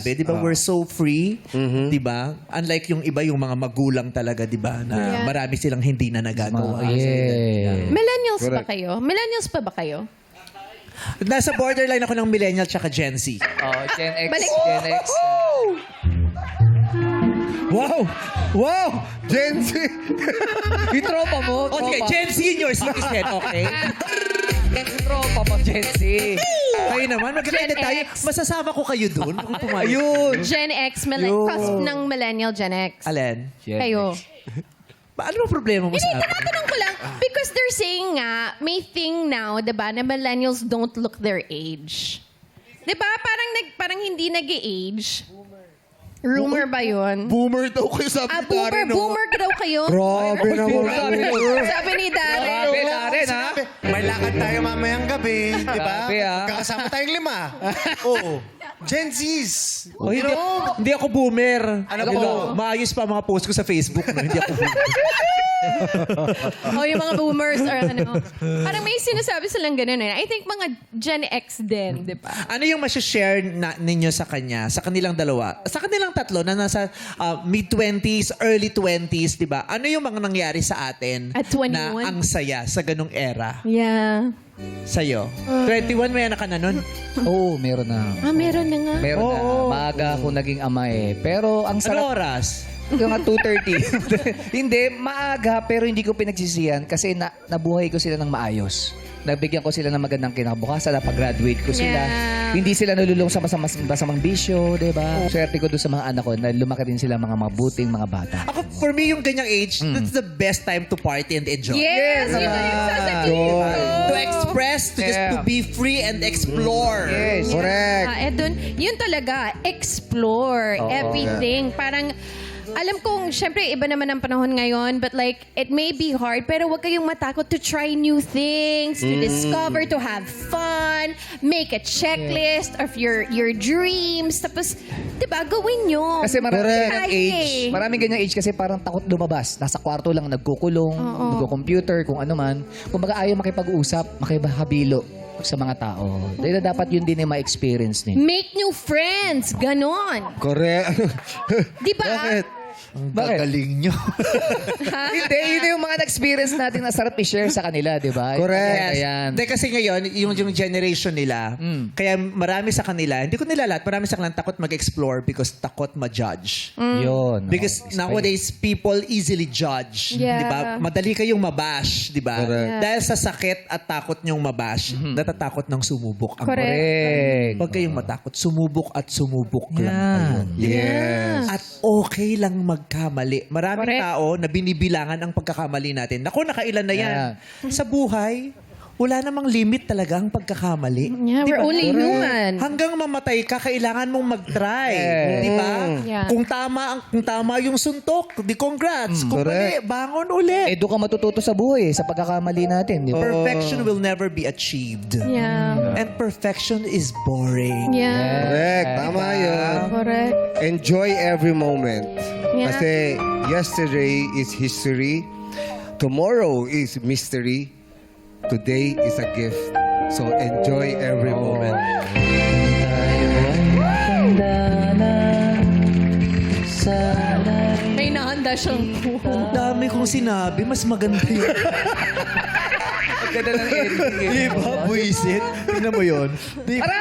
Di ba, we're so free, di ba? Unlike yung iba, yung mga magulang talaga, di ba, na marami silang hindi na nagagawa. Millennials ba kayo? Millennials pa ba kayo? Nasa borderline ako ng millennial tsaka Gen Z. Oh, Gen X. Balik. Gen X. Wow! Wow! Gen Z! Yung tropa mo, Okay, tropa. Gen Senior citizen, okay? Yung tropa mo, Gen Z. Kayo naman, magkakainit Gen tayo. X. Masasama ko kayo dun. Kung pumayag. Ayun! Gen X, cusp ng millennial Gen X. Alin? Kayo. Ano ang problema mo Hindi, sa akin? tinatanong ko lang. Because they're saying nga, may thing now, diba, na millennials don't look their age. Diba? Parang hindi nag-age. Rumor ba yun? Boomer daw kayo sabi ni Darren, no? Boomer daw kayo. Grabe naman. Sabi ni Darren. Grabe na rin, ha? May lakad tayo mamayang gabi, di ba? Grabe, ah. Kakasama tayong 5. Oo. Gen Zs. Oh, hindi ako boomer. Ano Di ba? po? Maayos pa mga post ko sa Facebook. No? Hindi ako boomer. Yung mga boomers or ano. Parang may sinasabi silang ganun. I think mga Gen X din, di ba? Ano yung masashare ninyo sa kanya, sa kanilang dalawa? Sa kanilang tatlo na nasa mid-20s, early 20s, di ba? Ano yung mga nangyari sa atin At 21? na ang saya sa ganung era? Yeah. Sa'yo? 21, may anak ka na nun? Oo, meron na. Meron na nga. Meron na. Maaga ako naging ama eh. Pero ang Ano sarap... oras? Mga 2:30. Hindi, maaga pero hindi ko pinagsisihan kasi nabuhay ko sila ng maayos. Nabigyan ko sila ng magandang kinabukasan, napag-graduate ko sila. Yeah. Hindi sila nalulong sa masamang bisyo, di ba? Swerte ko doon sa mga anak ko na lumaki din sila mga mabuting mga bata. Ako, for me, yung ganyang age, that's the best time to party and enjoy. Yes! Yun na yung sasabihin ko. To express, to be free and explore. Yes. Correct. Dun, yun talaga, explore everything. Parang, alam kong, syempre, iba naman ang panahon ngayon, but like, it may be hard, pero huwag kayong matakot to try new things, to discover, to have fun, make a checklist of your dreams, tapos, di ba, gawin nyo. Kasi marami Correct. ganyang Kaya age. eh. Maraming ganyang age kasi parang takot lumabas. Nasa kwarto lang nagkukulong, nagko-computer, kung ano man. Kung baga ayaw makipag-usap, makipaghabilo sa mga tao. Dahil dapat yun din yung ma-experience nila. Make new friends, ganon. Correct. Di ba? Bakit? Ang Bakit? gagaling nyo. Hindi, yun yung mga na-experience natin na sarap i-share sa kanila, di ba? Correct. Ayan. Hindi kasi ngayon, yung generation nila, kaya marami sa kanila, hindi ko nila lahat, marami sa kanila takot mag-explore because takot ma-judge. Yun. Because nowadays, people easily judge. Yeah. Di ba? Madali kayong mabash, di ba? Correct. Dahil sa sakit at takot nyong mabash, natatakot ng sumubok. Ang Correct. Correct. Huwag kayong matakot. Sumubok at sumubok lang kayo. Yes. At okay lang magkamali. Maraming Correct. tao na binibilangan ang pagkakamali natin. Naku, nakailan na yan. Sa buhay, wala namang limit talaga ang pagkakamali. Yeah, Di we're ba? only human. Hanggang mamatay ka, kailangan mong mag-try. Yes. Di ba? Yeah. Kung tama yung suntok, di congrats. Kung mali, Correct. bangon ulit. Doon ka matututo sa buhay, sa pagkakamali natin, di ba? Perfection will never be achieved. Yeah. And perfection is boring. Yeah. Correct. Tama yun. Correct. Enjoy every moment. Yeah. Kasi yesterday is history. Tomorrow is mystery. Today is a gift. So enjoy every moment. May nahanda siyang Ang dami kong sinabi, mas maganda yun. Ganda ng ending. Di ba? Buisit. Tingnan mo yun. Di ba?